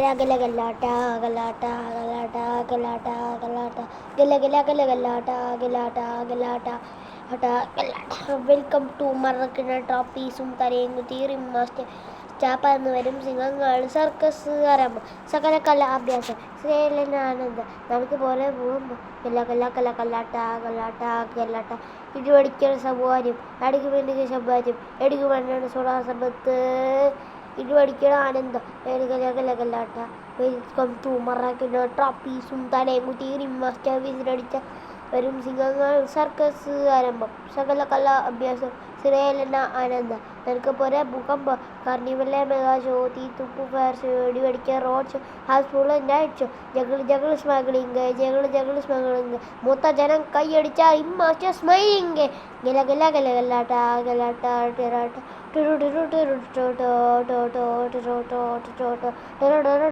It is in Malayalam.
ഗലാട്ട ഗലാട്ട ഗലാട്ട ഗലാട്ട ഗലാട്ട ഗലാട്ട ഗലാട്ട വെൽക്കം ടു മറക്കിന ട്രോഫീസും തരയുന്നു തീറി മാസ്റ്റർ ചാപ്പ എന്ന് വരും സിംഹങ്ങൾ സർക്കസ് ആരംഭം സകല കല അഭ്യാസം ശ്രീലനാനന്ദ നമുക്ക് പോലെ പോകുമ്പോൾ ഗലാട്ട ഇടിവടിക്കുന്ന സൗകര്യം അടിക്കുമെൻ്റെ സമ്പാദ്യം എടുക്കുമെന്നാണ് സുടാസമ്പത്ത് ഇടിവടിക്കണം ആനന്ദം ഗലാട്ട വെൽക്കം ടു മറക്കിന ട്രോഫീസും തലയും കുത്തി മാസ്റ്റർ വിസിലടിച്ച വരും സിംഹങ്ങൾ സർക്കസ് ആരംഭം സകല കല അഭ്യാസം ശ്രീലന ആനന്ദ നിനക്ക് പോലെ ഭൂകമ്പം കാർണിവലെ മെഗാ ഷോ തീത്തുപ്പ് ഫയർ ഷോ ഇടിവടിക്കുക road show houseful night show juggle smuggling മൊത്ത ജനം കൈയടിച്ച ഇമ്മാസ്റ്റർ സ്മൈലിംഗ് ഗലാട്ട